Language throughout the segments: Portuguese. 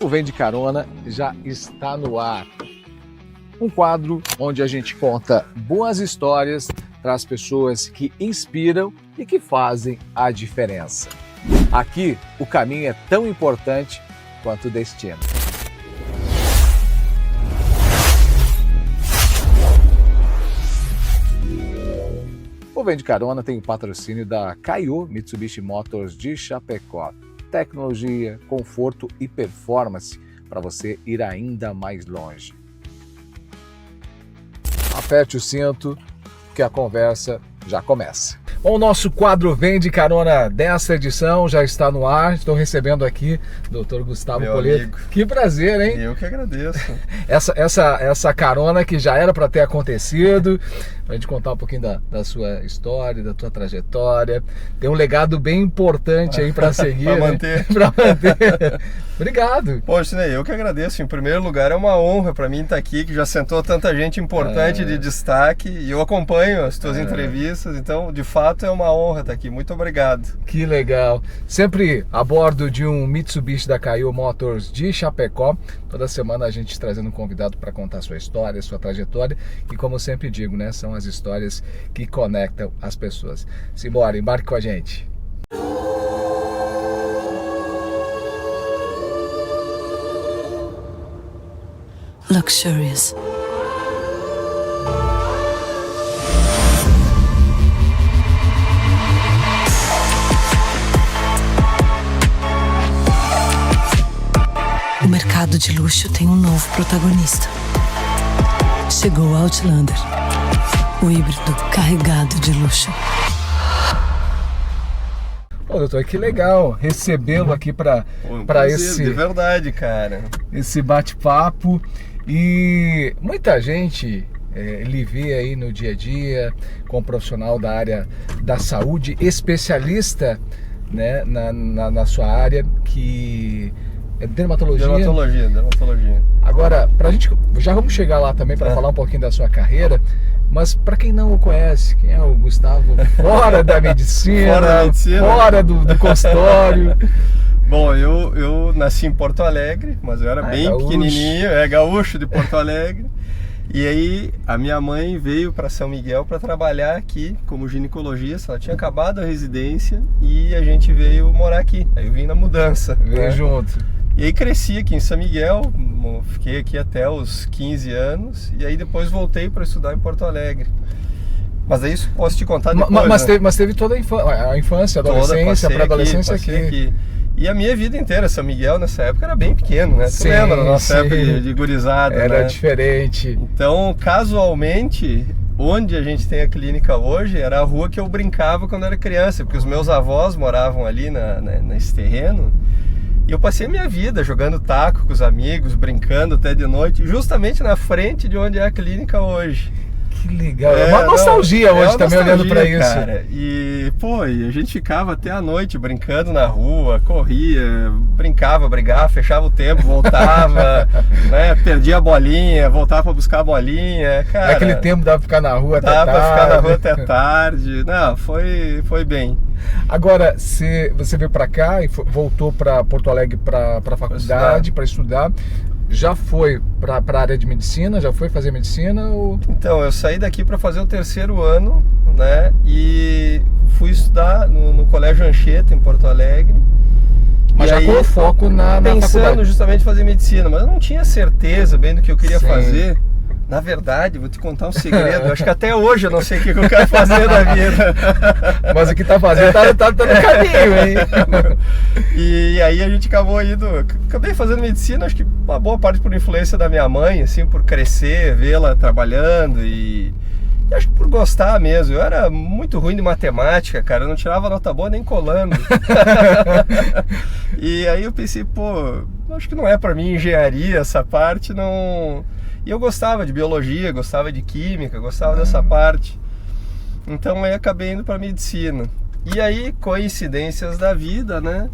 O Vem de Carona já está no ar. Um quadro onde a gente conta boas histórias para as pessoas que inspiram e que fazem a diferença. Aqui, o caminho é tão importante quanto o destino. O Vem de Carona tem o patrocínio da Kaiô Mitsubishi Motors de Chapecó. Tecnologia, conforto e performance para você ir ainda mais longe. Aperte o cinto que a conversa já começa. Bom, o nosso quadro Vem de Carona dessa edição já está no ar. Estou recebendo aqui o Dr. Gustavo Poleto. Que prazer, hein? Eu que agradeço. Essa carona que já era para ter acontecido. Para a gente contar um pouquinho da sua história, da tua trajetória. Tem um legado bem importante aí para seguir. Para manter. Para manter. Obrigado. Poxa, Sinei, eu que agradeço. Em primeiro lugar, é uma honra para mim estar aqui, que já sentou tanta gente importante de destaque. E eu acompanho as tuas entrevistas, então, de fato, é uma honra estar aqui. Muito obrigado. Que legal. Sempre a bordo de um Mitsubishi da Kaiô Motors de Chapecó. Toda semana a gente trazendo um convidado para contar sua história, sua trajetória. E como eu sempre digo, né, são as histórias que conectam as pessoas. Simbora, embarque com a gente. Luxurious. O mercado de luxo tem um novo protagonista. Chegou o Outlander, o híbrido carregado de luxo. Ô, doutor, que legal recebê-lo aqui para esse... De verdade, cara. Esse bate-papo. E muita gente lhe vê aí no dia a dia como profissional da área da saúde, especialista, né, na sua área, que é dermatologia. Dermatologia. Agora, pra gente, já vamos chegar lá também para falar um pouquinho da sua carreira, mas para quem não o conhece, quem é o Gustavo fora da medicina, fora do consultório? Bom, eu nasci em Porto Alegre, mas eu era bem pequenininho, gaúcho de Porto Alegre. E aí a minha mãe veio para São Miguel para trabalhar aqui como ginecologista. Ela tinha acabado a residência e a gente veio morar aqui. Aí eu vim na mudança. Veio junto. E aí cresci aqui em São Miguel, fiquei aqui até os 15 anos e aí depois voltei para estudar em Porto Alegre. Mas aí isso posso te contar depois. Mas teve toda a infância, a adolescência, a pré-adolescência aqui. E a minha vida inteira, São Miguel nessa época era bem pequeno, né? Você lembra da nossa época de gurizada, era né? diferente. Então, casualmente, onde a gente tem a clínica hoje era a rua que eu brincava quando era criança, porque os meus avós moravam ali nesse terreno. E eu passei a minha vida jogando taco com os amigos, brincando até de noite, justamente na frente de onde é a clínica hoje. Que legal, é uma nostalgia hoje também olhando pra isso. Cara. E, e a gente ficava até a noite brincando na rua, corria, brincava, brigava, fechava o tempo, voltava, né, perdia a bolinha, voltava pra buscar a bolinha, cara. Naquele tempo dava pra ficar na rua até tarde. Dava pra ficar na rua até tarde. Não, foi bem. Agora, você veio pra cá e voltou pra Porto Alegre pra faculdade, pra estudar. Já foi para a área de medicina? Já foi fazer medicina? Ou... Então, eu saí daqui para fazer o terceiro ano, né? E fui estudar no Colégio Anchieta, em Porto Alegre. Mas já com foco na faculdade. Pensando justamente em fazer medicina, mas eu não tinha certeza bem do que eu queria fazer. Na verdade, vou te contar um segredo. Eu acho que até hoje eu não sei o que eu quero fazer na vida. Mas o que tá fazendo tá no caminho, hein? E aí a gente acabei fazendo medicina, acho que uma boa parte por influência da minha mãe, assim, por crescer, vê-la trabalhando e acho que por gostar mesmo. Eu era muito ruim de matemática, cara, eu não tirava nota boa nem colando. E aí eu pensei, acho que não é pra mim engenharia essa parte, não... E eu gostava de biologia, gostava de química, gostava dessa parte. Então aí acabei indo para medicina. E aí, coincidências da vida, né?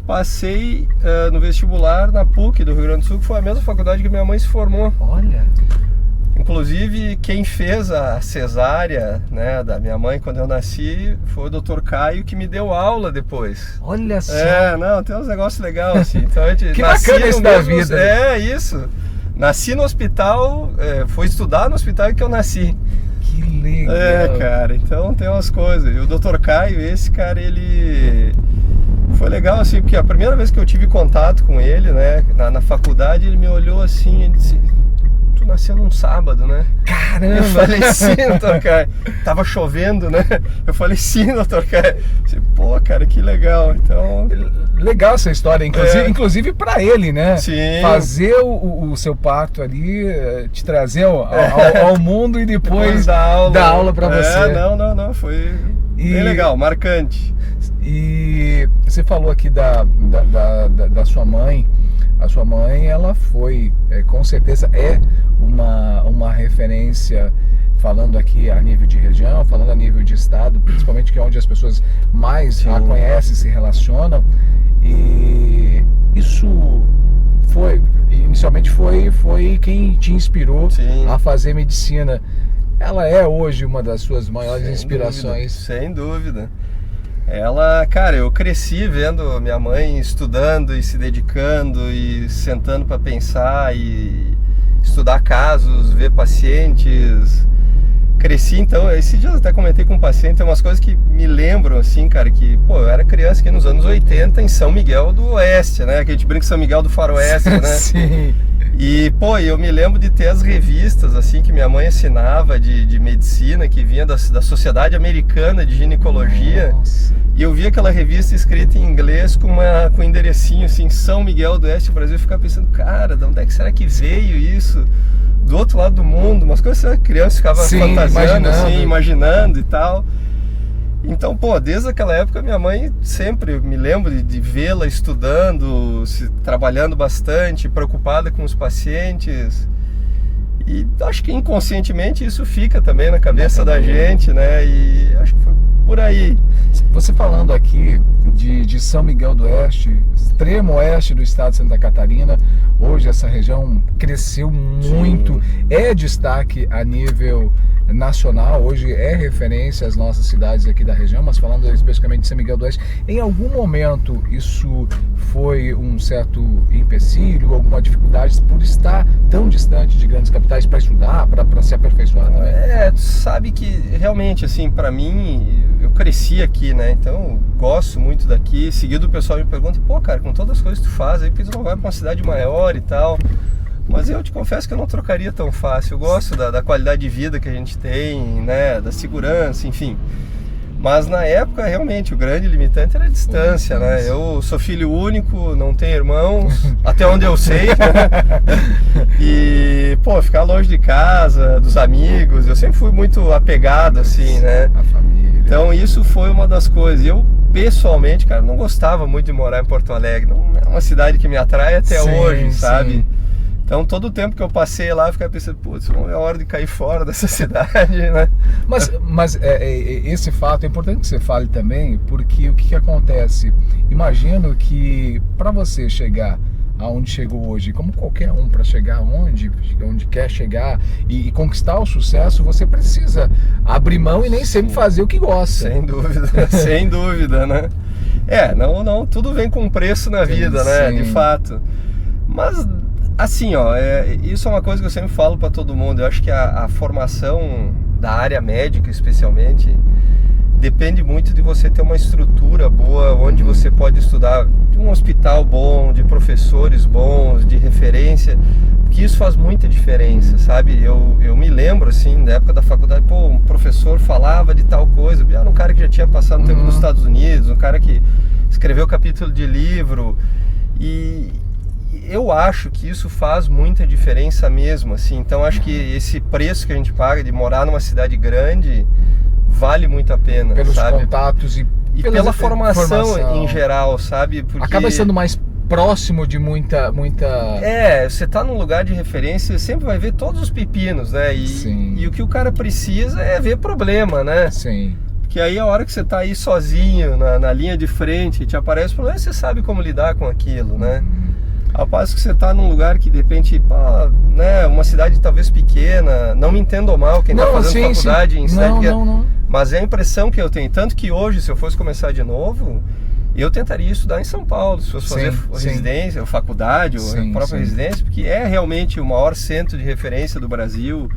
Passei no vestibular na PUC do Rio Grande do Sul, que foi a mesma faculdade que minha mãe se formou. Olha! Inclusive, quem fez a cesárea, né, da minha mãe quando eu nasci foi o Dr. Caio, que me deu aula depois. Olha só. Não, tem uns negócios legais assim. Então, a gente Que bacana isso da vida. Isso. Nasci no hospital, foi estudar no hospital que eu nasci. Que legal. Cara, então tem umas coisas. E o Dr. Caio, esse cara, ele... Foi legal, assim, porque a primeira vez que eu tive contato com ele, né, na faculdade, ele me olhou assim, ele disse... Tu nasceu num sábado, né? Caramba! Eu falei, sim, Dr. Caio. Tava chovendo, né? Eu falei, sim, Dr. Caio. Pô, cara, que legal. Então... Legal essa história, inclusive para ele, né? Sim. Fazer o seu parto ali, te trazer ao mundo e depois dar aula para você. Não, foi bem legal, marcante. E você falou aqui da sua mãe. A sua mãe, ela foi, com certeza, uma referência, falando aqui a nível de região, falando a nível de estado, principalmente que é onde as pessoas mais a conhecem, se relacionam. E isso inicialmente foi quem te inspirou a fazer medicina. Ela é hoje uma das suas maiores inspirações. Sem dúvida. Ela, cara, eu cresci vendo minha mãe estudando e se dedicando e sentando para pensar e estudar casos, ver pacientes. Cresci, então, esses dias eu até comentei com um paciente, tem umas coisas que me lembram, assim, cara, que, pô, eu era criança aqui nos anos 80 em São Miguel do Oeste, né, que a gente brinca São Miguel do Faroeste, né? Sim. E, pô, eu me lembro de ter as revistas, assim, que minha mãe assinava de medicina, que vinha da Sociedade Americana de Ginecologia. Nossa. E eu via aquela revista escrita em inglês com um enderecinho, assim, São Miguel do Oeste, Brasil. Eu ficava pensando, cara, de onde é que será que veio isso? Do outro lado do mundo, umas coisas que a criança ficava fantasiando, imaginando e tal. Então, pô, desde aquela época minha mãe sempre me lembro de vê-la estudando, trabalhando bastante, preocupada com os pacientes. E acho que inconscientemente isso fica também na cabeça da gente, né? E acho que foi por aí. Você falando aqui de São Miguel do Oeste, extremo oeste do estado de Santa Catarina, hoje essa região cresceu muito, é destaque a nível nacional, hoje é referência às nossas cidades aqui da região, mas falando especificamente de São Miguel do Oeste, em algum momento isso foi um certo empecilho, alguma dificuldade por estar tão distante de grandes capitais para estudar, para se aperfeiçoar também? Tu sabe que realmente, assim, para mim, eu cresci aqui, né, então gosto muito daqui, seguido o pessoal me pergunta, pô, cara, com todas as coisas que tu faz aí, por que tu não vai para uma cidade maior e tal? Mas eu te confesso que eu não trocaria tão fácil. Eu gosto da qualidade de vida que a gente tem, né, da segurança, enfim. Mas na época, realmente, o grande limitante era a distância, né? Eu sou filho único, não tenho irmãos, até onde eu sei. E, pô, ficar longe de casa, dos amigos, eu sempre fui muito apegado, assim, né? A família. Então isso foi uma das coisas. Eu, pessoalmente, cara, não gostava muito de morar em Porto Alegre. Não é uma cidade que me atrai até hoje, sabe? Então, todo o tempo que eu passei lá, eu ficava pensando, putz, não é hora de cair fora dessa cidade, né? Mas esse fato é importante que você fale também, porque o que acontece? Imagino que para você chegar aonde chegou hoje, como qualquer um, para chegar onde quer chegar e conquistar o sucesso, você precisa abrir mão e nem sempre fazer o que gosta. Sem dúvida, sem dúvida, né? Não, tudo vem com preço na vida, né? De fato. Mas... assim, isso é uma coisa que eu sempre falo para todo mundo. Eu acho que a formação da área médica, especialmente, depende muito de você ter uma estrutura boa, onde você pode estudar de um hospital bom, de professores bons, de referência, porque isso faz muita diferença, sabe? Eu me lembro, assim, na época da faculdade, pô, um professor falava de tal coisa, um cara que já tinha passado um tempo nos Estados Unidos, um cara que escreveu capítulo de livro, e eu acho que isso faz muita diferença mesmo, assim. Então acho que esse preço que a gente paga de morar numa cidade grande vale muito a pena, pelos sabe? Contatos e pela formação em geral, sabe? Porque... acaba sendo mais próximo de muita... você tá num lugar de referência, você sempre vai ver todos os pepinos, né? E o que o cara precisa é ver problema, né? Sim. Que aí a hora que você tá aí sozinho, na linha de frente, te aparece o problema, você sabe como lidar com aquilo, né? Ao passo que você está num lugar que de repente, né, uma cidade talvez pequena, não me entendam mal quem está fazendo faculdade em cidade pequena, mas é a impressão que eu tenho, tanto que hoje, se eu fosse começar de novo, eu tentaria estudar em São Paulo, se fosse fazer residência, ou faculdade, ou própria residência, porque é realmente o maior centro de referência do Brasil,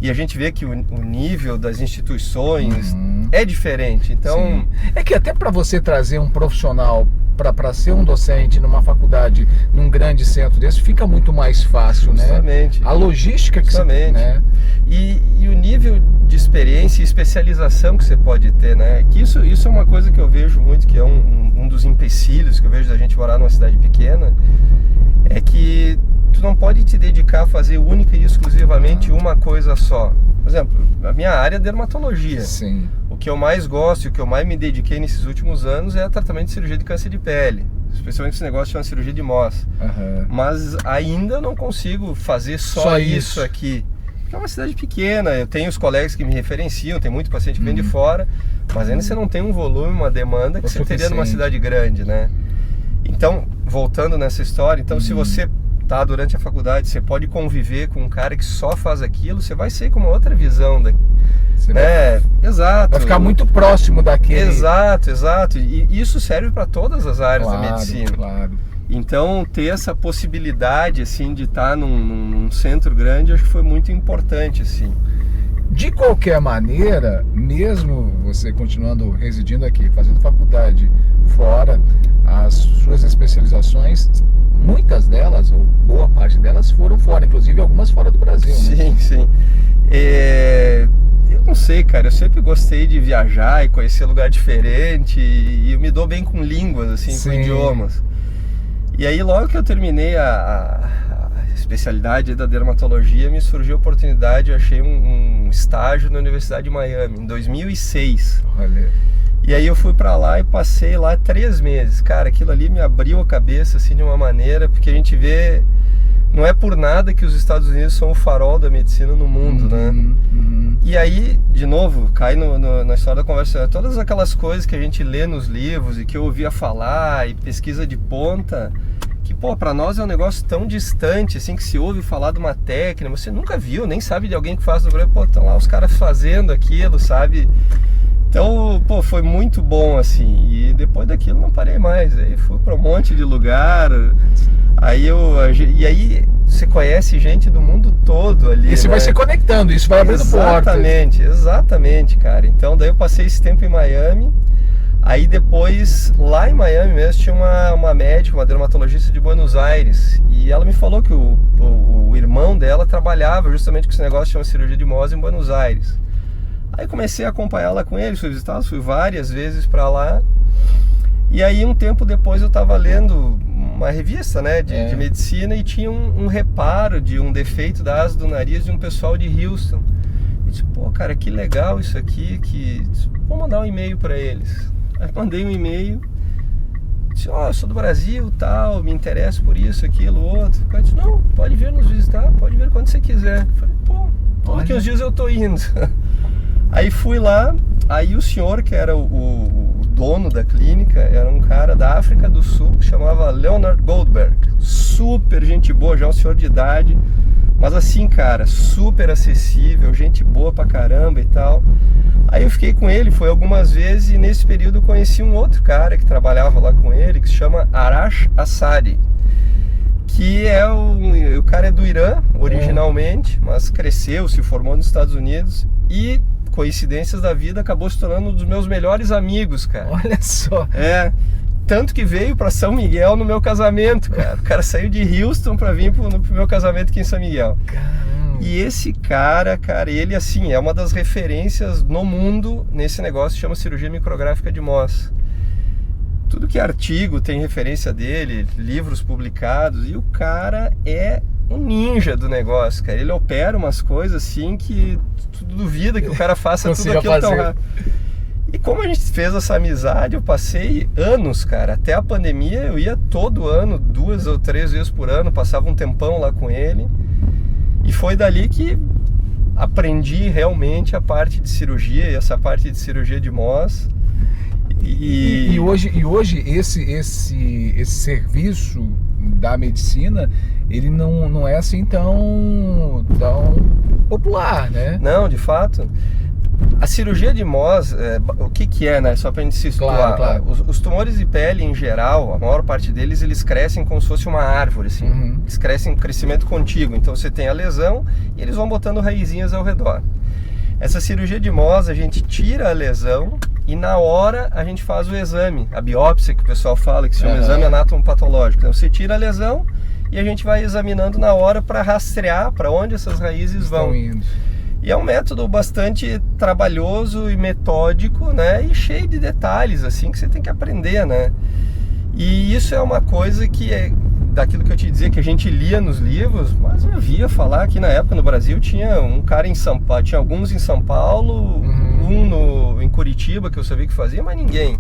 e a gente vê que o nível das instituições é diferente. Então, é que até para você trazer um profissional para ser um docente numa faculdade, num grande centro desse, fica muito mais fácil, justamente, né? A logística que você tem, né? E o nível de experiência e especialização que você pode ter, né? Que isso é uma coisa que eu vejo muito, que é um dos empecilhos que eu vejo da gente morar numa cidade pequena, é que tu não pode te dedicar a fazer única e exclusivamente uma coisa só. Por exemplo, a minha área é dermatologia. Sim. O que eu mais gosto e o que eu mais me dediquei nesses últimos anos é tratamento de cirurgia de câncer de pele. Especialmente esse negócio de uma cirurgia de Mohs. Mas ainda não consigo fazer só isso aqui. É uma cidade pequena, eu tenho os colegas que me referenciam, tem muito paciente que vem de fora, mas ainda você não tem um volume, uma demanda que você teria numa cidade grande, né? Então, voltando nessa história, então se você tá durante a faculdade, você pode conviver com um cara que só faz aquilo, você vai sair com uma outra visão, né? Exato. Vai ficar muito próximo daquele. Exato. E isso serve para todas as áreas da medicina. Claro. Então, ter essa possibilidade, assim, de estar num centro grande, acho que foi muito importante, assim. De qualquer maneira, mesmo você continuando residindo aqui, fazendo faculdade fora, as suas especializações, muitas delas, ou boa parte delas, foram fora, inclusive algumas fora do Brasil. Sim. Eu não sei, cara, eu sempre gostei de viajar e conhecer lugar diferente, e eu me dou bem com línguas, assim, com idiomas. E aí, logo que eu terminei a especialidade da dermatologia, me surgiu a oportunidade, eu achei um estágio na Universidade de Miami, em 2006. Olha. E aí eu fui pra lá e passei lá 3 meses. Cara, aquilo ali me abriu a cabeça, assim, de uma maneira, porque a gente vê, não é por nada que os Estados Unidos são o farol da medicina no mundo, né? E aí, de novo, cai na história da conversa, todas aquelas coisas que a gente lê nos livros e que eu ouvia falar, e pesquisa de ponta, que, pra nós é um negócio tão distante, assim, que se ouve falar de uma técnica, você nunca viu, nem sabe de alguém que faz no Brasil, estão lá os caras fazendo aquilo, sabe? Então, foi muito bom, assim, e depois daquilo não parei mais, aí fui para um monte de lugar, e aí você conhece gente do mundo todo ali, e você vai se conectando, isso vai abrindo portas. Exatamente, cara. Então daí eu passei esse tempo em Miami, aí depois, lá em Miami mesmo, tinha uma médica, uma dermatologista de Buenos Aires, e ela me falou que o irmão dela trabalhava justamente com esse negócio de uma cirurgia de Mohs em Buenos Aires. Aí comecei a acompanhar lá com ele, fui visitá-los, fui várias vezes para lá. E aí um tempo depois eu estava lendo uma revista, né, de medicina, e tinha um reparo de um defeito da asa do nariz de um pessoal de Houston. E disse, cara, que legal isso aqui, vou mandar um e-mail para eles. Aí mandei um e-mail, disse, eu sou do Brasil, tal, me interesso por isso, aquilo, outro. O cara disse, não, pode vir nos visitar, pode vir quando você quiser. Eu falei, daqui uns dias eu tô indo. Aí fui lá, aí o senhor, que era o dono da clínica, era um cara da África do Sul, que chamava Leonard Goldberg. Super gente boa, já um senhor de idade, mas assim, cara, super acessível, gente boa pra caramba e tal. Aí eu fiquei com ele, foi algumas vezes, e nesse período eu conheci um outro cara que trabalhava lá com ele, que se chama Arash Assadi, que o cara é do Irã, originalmente, mas cresceu, se formou nos Estados Unidos, e coincidências da vida, acabou se tornando um dos meus melhores amigos, cara. Olha só. Tanto que veio para São Miguel no meu casamento, cara. O cara saiu de Houston para vir pro meu casamento aqui em São Miguel. Caramba. E esse cara, ele assim, é uma das referências no mundo nesse negócio que chama cirurgia micrográfica de Mohs. Tudo que é artigo tem referência dele, livros publicados, e o cara é um ninja do negócio, cara. Ele opera umas coisas assim que tu duvida que o cara faça tudo aquilo tão rápido. E como a gente fez essa amizade, eu passei anos, cara, até a pandemia eu ia todo ano, 2 ou 3 vezes por ano, passava um tempão lá com ele, e foi dali que aprendi realmente a parte de cirurgia, e essa parte de cirurgia de Mohs. E hoje esse serviço da medicina, ele não é assim tão popular, né? Não, de fato. A cirurgia de Mohs, o que é, né? Só pra gente se situar. Claro. Os tumores de pele, em geral, a maior parte deles, eles crescem como se fosse uma árvore, assim. Uhum. Eles crescem em crescimento contíguo. Então você tem a lesão e eles vão botando raizinhas ao redor. Essa cirurgia de Mohs, a gente tira a lesão e na hora a gente faz o exame, a biópsia que o pessoal fala, que se chama exame anatomopatológico. Então você tira a lesão e a gente vai examinando na hora para rastrear para onde essas raízes vão. Indo. E é um método bastante trabalhoso e metódico, né? E cheio de detalhes, assim, que você tem que aprender, né? E isso é uma coisa que é daquilo que eu te dizia, que a gente lia nos livros, mas eu via falar que na época no Brasil tinha um cara em São Paulo, tinha alguns em São Paulo, em Curitiba, que eu sabia que fazia, mas ninguém.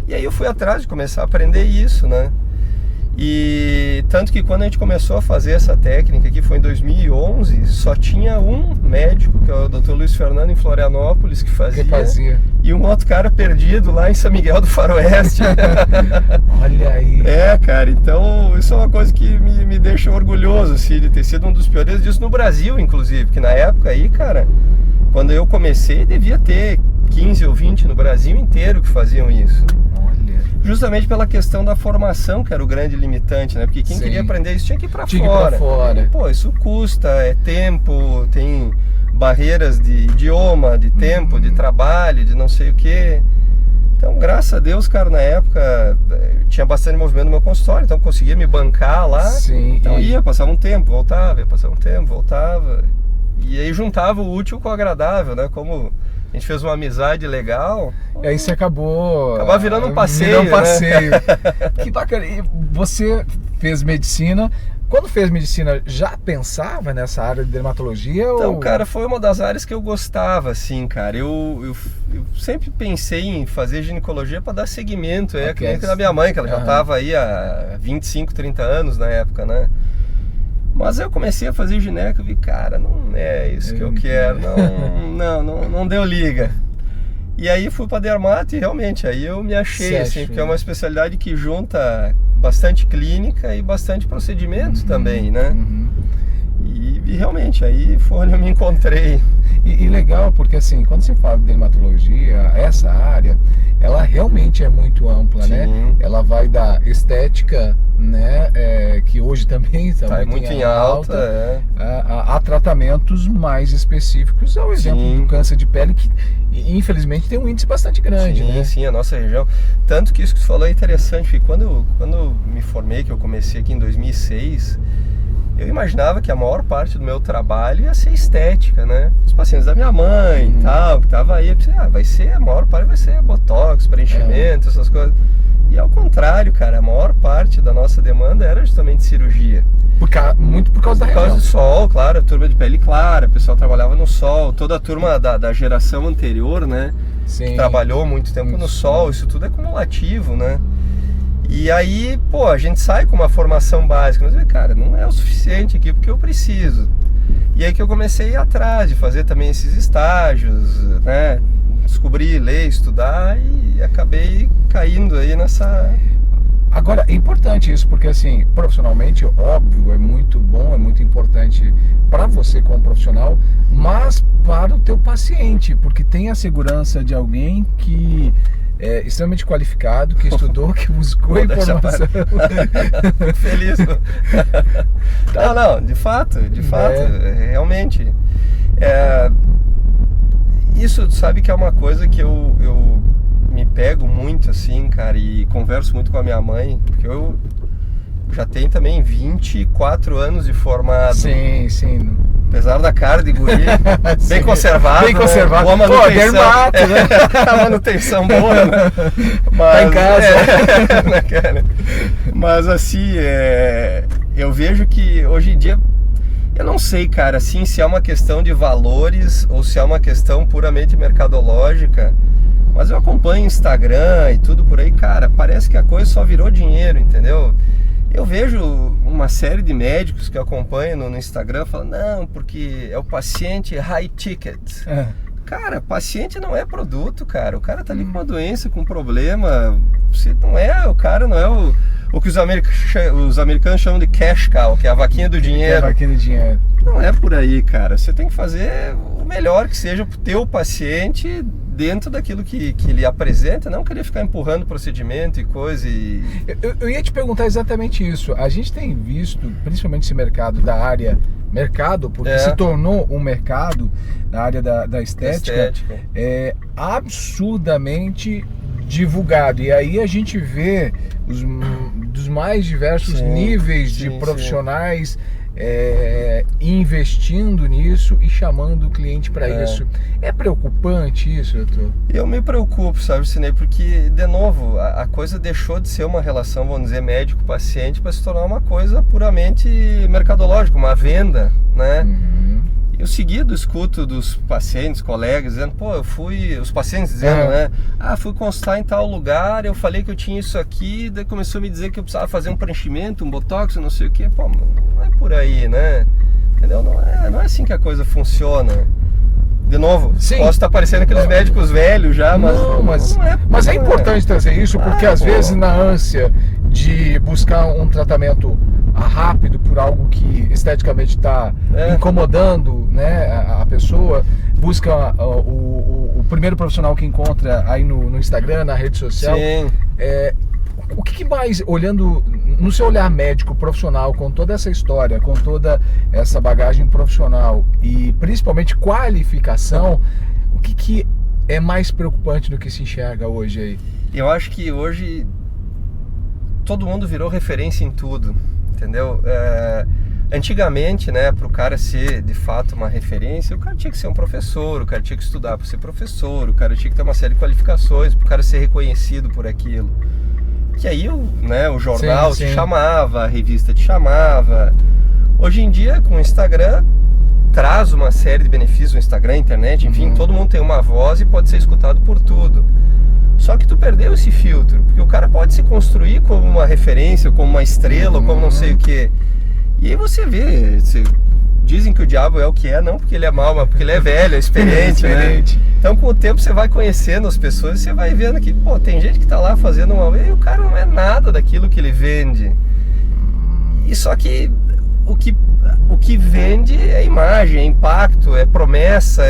E aí eu fui atrás de começar a aprender isso, né? E tanto que quando a gente começou a fazer essa técnica, que foi em 2011, só tinha um médico, que é o Dr. Luiz Fernando, em Florianópolis, que fazia. E um outro cara perdido lá em São Miguel do Faroeste. Olha aí. Cara, então isso é uma coisa que me deixa orgulhoso, assim, de ter sido um dos pioneiros disso no Brasil, inclusive, porque na época aí, cara, quando eu comecei, devia ter 15 ou 20 no Brasil inteiro que faziam isso. Justamente pela questão da formação, que era o grande limitante, né? Porque quem queria aprender isso tinha que ir pra fora. E, pô, isso custa, é tempo, tem barreiras de idioma, de tempo, de trabalho, de não sei o quê. Então, graças a Deus, cara, na época tinha bastante movimento no meu consultório, então eu conseguia me bancar lá. Sim, então ia, passava um tempo, voltava, ia passar um tempo, voltava. E aí juntava o útil com o agradável, né? Como a gente fez uma amizade legal. E aí você acabava virando um passeio. Virando um passeio. Né? Que bacana. E você fez medicina. Quando fez medicina, já pensava nessa área de dermatologia? Então, cara, foi uma das áreas que eu gostava, assim, cara. Eu sempre pensei em fazer ginecologia para dar seguimento. É a clínica da minha mãe, que ela já estava aí há 25, 30 anos na época, né? Mas eu comecei a fazer gineco e vi, cara, não é isso que eu quero, não deu liga. E aí fui para dermato e realmente, aí eu me achei, assim, porque é uma especialidade que junta bastante clínica e bastante procedimento também, né? E realmente, aí foi onde eu me encontrei. E legal, porque assim, quando se fala de dermatologia, essa área, ela realmente é muito ampla, né? Ela vai da estética, né, que hoje também está muito em alta, a tratamentos mais específicos, ao exemplo do câncer de pele, que infelizmente tem um índice bastante grande, né? Sim, a nossa região. Tanto que isso que você falou é interessante, porque quando me formei, que eu comecei aqui em 2006, eu imaginava que a maior parte do meu trabalho ia ser estética, né? Os pacientes da minha mãe e tal, que tava aí, eu pensei, vai ser, a maior parte vai ser botox, preenchimento, essas coisas. E ao contrário, cara, a maior parte da nossa demanda era justamente cirurgia. Muito por causa da região. Por causa do sol, claro, a turma de pele clara, o pessoal trabalhava no sol, toda a turma da geração anterior, né? Sim. Que trabalhou muito tempo no sol, isso tudo é cumulativo, né? E aí, pô, a gente sai com uma formação básica, mas, cara, não é o suficiente aqui porque eu preciso. E aí que eu comecei a ir atrás de fazer também esses estágios, né? Descobrir, ler, estudar e acabei caindo aí nessa... Agora, é importante isso, porque assim, profissionalmente, óbvio, é muito bom, é muito importante para você como profissional, mas para o teu paciente, porque tem a segurança de alguém que é extremamente qualificado, que estudou, que buscou informação. Feliz. Não, de fato, realmente. Isso, sabe, que é uma coisa que eu me pego muito, assim, cara, e converso muito com a minha mãe, porque eu já tenho também 24 anos de formado. Sim. Apesar da cara de guri, bem conservado. Bem conservado. Boa manutenção. Dermato, né? A manutenção boa, né? Mas, tá em casa. Né, cara? Mas assim, eu vejo que hoje em dia, eu não sei, cara, assim, se é uma questão de valores ou se é uma questão puramente mercadológica, mas eu acompanho Instagram e tudo por aí, cara, parece que a coisa só virou dinheiro, entendeu? Eu vejo uma série de médicos que eu acompanho no Instagram falando, não, porque é o paciente high ticket. Cara, paciente não é produto, cara. O cara tá ali com uma doença, com um problema. Você não é, o cara não é o o que os americanos chamam de cash cow, que é a vaquinha do dinheiro. A vaquinha do dinheiro. Não é por aí, cara. Você tem que fazer o melhor que seja pro teu paciente dentro daquilo que ele apresenta, não querer ficar empurrando procedimento e coisa. Eu ia te perguntar exatamente isso. A gente tem visto, principalmente esse mercado da área, porque se tornou um mercado na área da estética, absurdamente divulgado. E aí a gente vê dos mais diversos níveis de profissionais investindo nisso e chamando o cliente para isso. É preocupante isso, doutor? Eu me preocupo, sabe, Sinei, porque, de novo, a coisa deixou de ser uma relação, vamos dizer, médico-paciente para se tornar uma coisa puramente mercadológica, uma venda, né? Eu seguido escuto dos pacientes, colegas, dizendo, os pacientes dizendo, né? Fui consultar em tal lugar, eu falei que eu tinha isso aqui, daí começou a me dizer que eu precisava fazer um preenchimento, um botox, não sei o quê. Pô, não é por aí, né? Entendeu? Não é assim que a coisa funciona. De novo, posso estar parecendo aqueles médicos velhos já, mas é importante trazer isso, porque às vezes na ânsia de buscar um tratamento rápido por algo que esteticamente está incomodando, né, a pessoa, busca o primeiro profissional que encontra aí no Instagram, na rede social. O que mais, olhando no seu olhar médico profissional, com toda essa história, com toda essa bagagem profissional e principalmente qualificação, o que é mais preocupante do que se enxerga hoje aí? Eu acho que hoje todo mundo virou referência em tudo, entendeu? Antigamente, né, para o cara ser de fato uma referência, o cara tinha que ser um professor, o cara tinha que estudar para ser professor, o cara tinha que ter uma série de qualificações para o cara ser reconhecido por aquilo. Que aí o jornal te chamava, a revista te chamava. Hoje em dia, com o Instagram, traz uma série de benefícios, o Instagram, a internet, enfim, todo mundo tem uma voz e pode ser escutado por tudo. Só que tu perdeu esse filtro, porque o cara pode se construir como uma referência, como uma estrela, ou como não sei o quê. E aí você vê, dizem que o diabo é o que é, não porque ele é mau, mas porque ele é velho, é experiente, né? Então com o tempo você vai conhecendo as pessoas e você vai vendo que, tem gente que tá lá fazendo uma... E o cara não é nada daquilo que ele vende. E só que o que vende é imagem, é impacto, é promessa,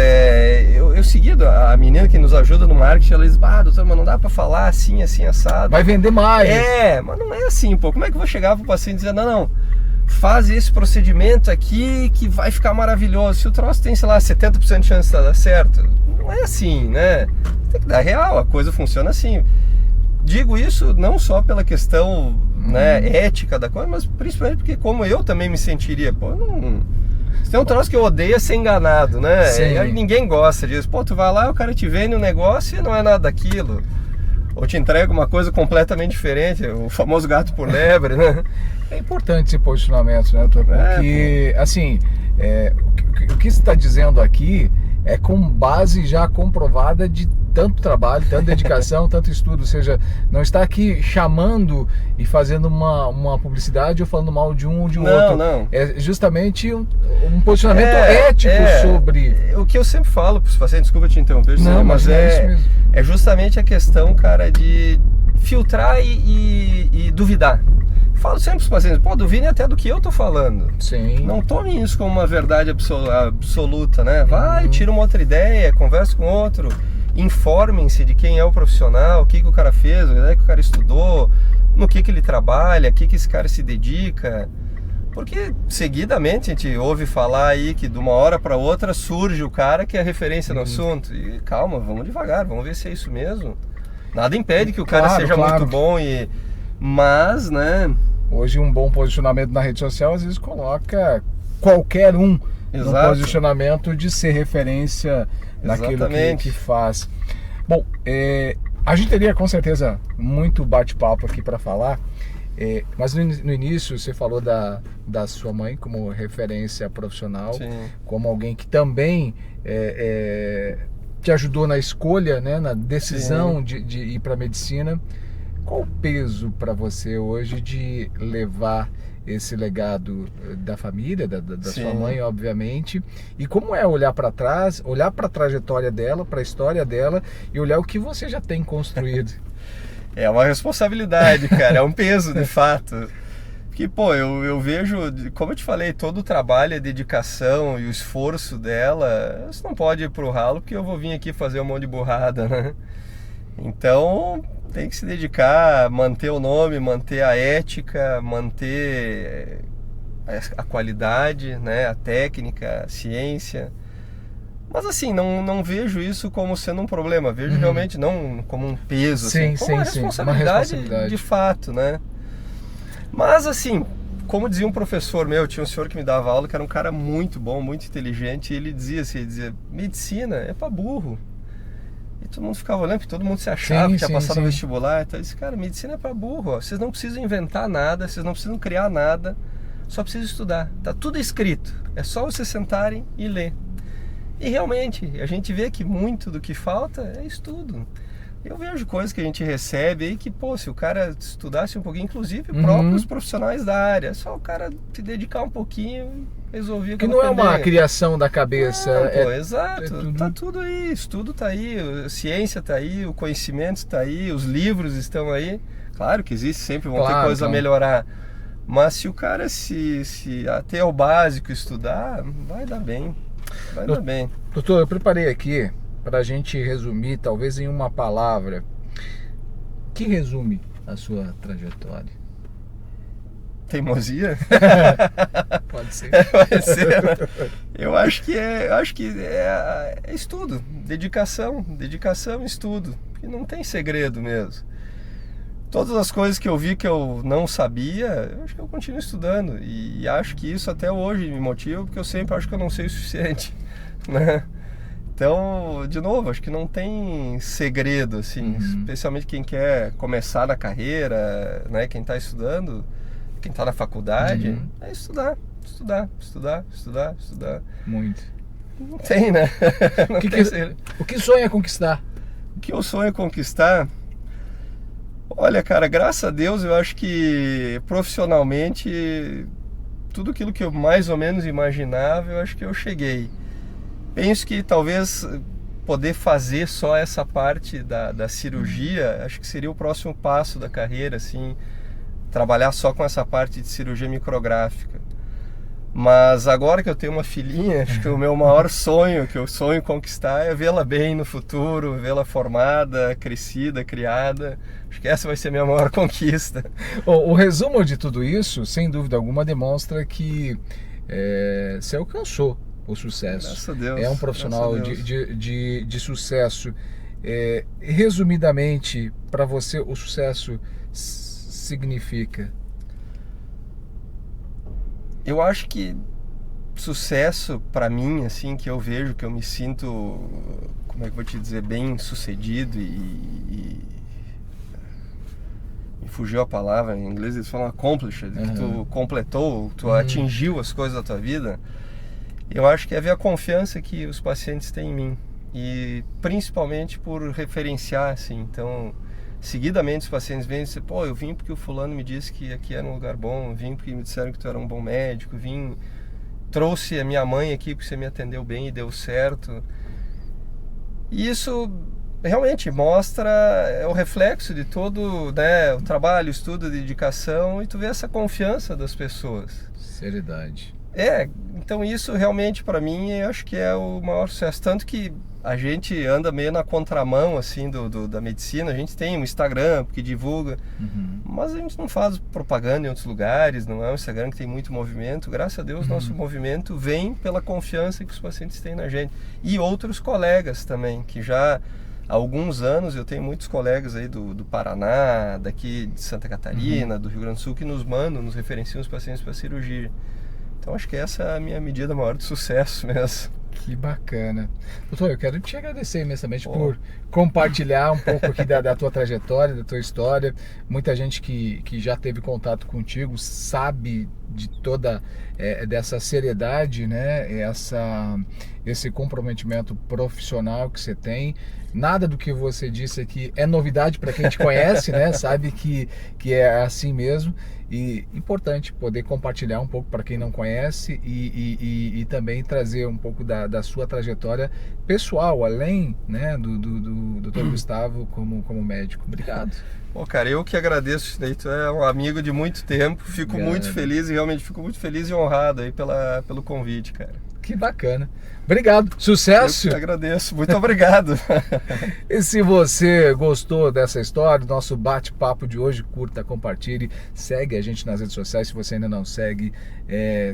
Eu seguido, a menina que nos ajuda no marketing, ela diz, doutor, mas não dá pra falar assim, assado. Vai vender mais. Mas não é assim, Como é que eu vou chegar pro paciente e dizer, não, faz esse procedimento aqui que vai ficar maravilhoso. Se o troço tem, sei lá, 70% de chance de dar certo, não é assim, né? Tem que dar real, a coisa funciona assim. Digo isso não só pela questão ética da coisa, mas principalmente porque como eu também me sentiria, se tem um troço que eu odeio é ser enganado, né? Ninguém gosta disso. Tu vai lá, o cara te vende um negócio e não é nada daquilo. Ou te entrega uma coisa completamente diferente, o famoso gato por lebre, né? É importante esse posicionamento, né, doutor? Porque, o que você está dizendo aqui é com base já comprovada de tanto trabalho, tanta dedicação, tanto estudo. Ou seja, não está aqui chamando e fazendo uma publicidade ou falando mal de um ou de outro. Não. É justamente um posicionamento ético sobre... O que eu sempre falo para os pacientes, desculpa te interromper, mas é justamente a questão, cara, de filtrar e duvidar. Falo sempre para os pacientes, duvide até do que eu tô falando. Não tome isso como uma verdade absoluta, né? Vai, tira uma outra ideia, conversa com outro, informem-se de quem é o profissional, o que o cara fez, o que o cara estudou, no que ele trabalha, o que esse cara se dedica. Porque seguidamente a gente ouve falar aí que de uma hora para outra surge o cara que é referência no assunto. E calma, vamos devagar, vamos ver se é isso mesmo. Nada impede que o cara seja muito bom mas, né? Hoje um bom posicionamento na rede social às vezes coloca qualquer um no posicionamento de ser referência naquilo que faz. Bom, a gente teria com certeza muito bate-papo aqui para falar, mas no início você falou da sua mãe como referência profissional, como alguém que também te ajudou na escolha, né, na decisão de ir para a medicina. Qual o peso para você hoje de levar esse legado da família, da sua mãe, obviamente, e como é olhar para trás, olhar para a trajetória dela, para a história dela e olhar o que você já tem construído? É uma responsabilidade, cara, é um peso, de fato. Porque, pô, eu vejo, como eu te falei, todo o trabalho, a dedicação e o esforço dela, você não pode ir pro ralo porque eu vou vir aqui fazer um monte de burrada, né? Então, tem que se dedicar, manter o nome, manter a ética, manter a qualidade, né? A técnica, a ciência. Mas assim, não vejo isso como sendo um problema, vejo realmente não como um peso, Sim, assim, como uma responsabilidade de fato, né? Mas assim, como dizia um professor meu, tinha um senhor que me dava aula, que era um cara muito bom, muito inteligente, e ele dizia assim, medicina é pra burro. E todo mundo ficava olhando, porque todo mundo se achava que ia passar no vestibular. Então eu disse, cara, medicina é pra burro, ó. Vocês não precisam inventar nada, vocês não precisam criar nada, só precisam estudar. Tá tudo escrito, é só vocês sentarem e ler. E realmente, a gente vê que muito do que falta é estudo. Eu vejo coisas que a gente recebe aí que, pô, se o cara estudasse um pouquinho, inclusive próprios profissionais da área, só o cara se dedicar um pouquinho, resolver. Que não é uma criação da cabeça. Não, pô, exato, tá tudo aí, estudo tá aí, a ciência tá aí, o conhecimento tá aí, os livros estão aí. Claro que existe, sempre vão ter coisas a melhorar. Mas se o cara se até o básico estudar, vai dar bem. Vai dar bem. Doutor, eu preparei aqui para a gente resumir, talvez em uma palavra, que resume a sua trajetória. Teimosia? Pode ser. Pode ser, né? Eu acho que é estudo, dedicação, estudo. Porque não tem segredo mesmo. Todas as coisas que eu vi que eu não sabia, eu acho que eu continuo estudando. E acho que isso até hoje me motiva, porque eu sempre acho que eu não sei o suficiente, né? Então, de novo, acho que não tem segredo, assim, especialmente quem quer começar na carreira, né? Quem está estudando, quem está na faculdade, é estudar. Muito. Não tem, né? O que sonha conquistar? O que eu sonho conquistar? Olha, cara, graças a Deus eu acho que profissionalmente tudo aquilo que eu mais ou menos imaginava, eu acho que eu cheguei. Penso que talvez poder fazer só essa parte da cirurgia, acho que seria o próximo passo da carreira, assim, trabalhar só com essa parte de cirurgia micrográfica. Mas agora que eu tenho uma filhinha, acho que o meu maior sonho, que eu sonho conquistar, é vê-la bem no futuro, vê-la formada, crescida, criada. Acho que essa vai ser a minha maior conquista. O resumo de tudo isso, sem dúvida alguma, demonstra que você alcançou o sucesso. Graças a Deus. É um profissional de sucesso. Resumidamente, para você, o sucesso significa? Eu acho que sucesso para mim, assim, que eu vejo, que eu me sinto, como é que eu vou te dizer, bem sucedido e me fugiu a palavra, em inglês eles falam accomplished, que tu completou, tu atingiu as coisas da tua vida. Eu acho que é ver a confiança que os pacientes têm em mim e principalmente por referenciar, assim, então seguidamente os pacientes vêm e dizem, pô, eu vim porque o fulano me disse que aqui era um lugar bom, eu vim porque me disseram que tu era um bom médico, trouxe a minha mãe aqui porque você me atendeu bem e deu certo. E isso realmente mostra, é o reflexo de todo, né, o trabalho, o estudo, a dedicação, e tu vê essa confiança das pessoas. Seriedade. Então isso realmente para mim eu acho que é o maior sucesso, tanto que a gente anda meio na contramão assim da medicina. A gente tem um Instagram que divulga, mas a gente não faz propaganda em outros lugares, não é um Instagram que tem muito movimento. Graças a Deus nosso movimento vem pela confiança que os pacientes têm na gente, e outros colegas também, que já há alguns anos eu tenho muitos colegas aí do Paraná, daqui de Santa Catarina, do Rio Grande do Sul, que nos mandam, nos referenciam os pacientes para cirurgia. Então acho que essa é a minha medida maior de sucesso mesmo. Que bacana. Doutor, eu quero te agradecer imensamente por compartilhar um pouco aqui da tua trajetória, da tua história. Muita gente que já teve contato contigo sabe de toda dessa seriedade, né? Esse comprometimento profissional que você tem. Nada do que você disse aqui é novidade para quem te conhece, né? Sabe que é assim mesmo. E importante poder compartilhar um pouco para quem não conhece e também trazer um pouco da sua trajetória pessoal, além, né, do Dr. Gustavo como médico. Obrigado. Pô, cara, eu que agradeço isso daí, tu é um amigo de muito tempo, fico muito feliz e realmente fico muito feliz e honrado aí pelo convite, cara. Que bacana. Obrigado. Sucesso. Eu que agradeço. Muito obrigado. E se você gostou dessa história, do nosso bate-papo de hoje, curta, compartilhe, segue a gente nas redes sociais. Se você ainda não segue,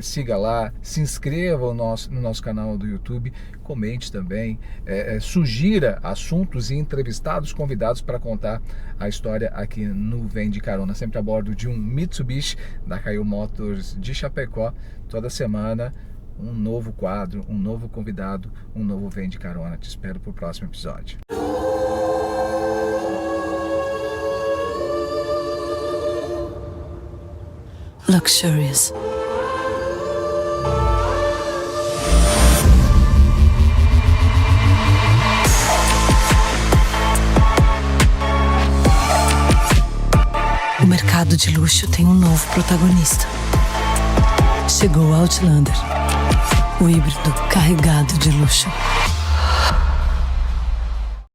siga lá, se inscreva no nosso canal do YouTube, comente também, sugira assuntos e entrevistados convidados para contar a história aqui no Vem de Carona, sempre a bordo de um Mitsubishi da Caio Motors de Chapecó. Toda semana um novo quadro, um novo convidado, um novo Vem de Carona. Te espero pro próximo episódio. Luxurious. O mercado de luxo tem um novo protagonista. Chegou o Outlander, o híbrido carregado de luxo.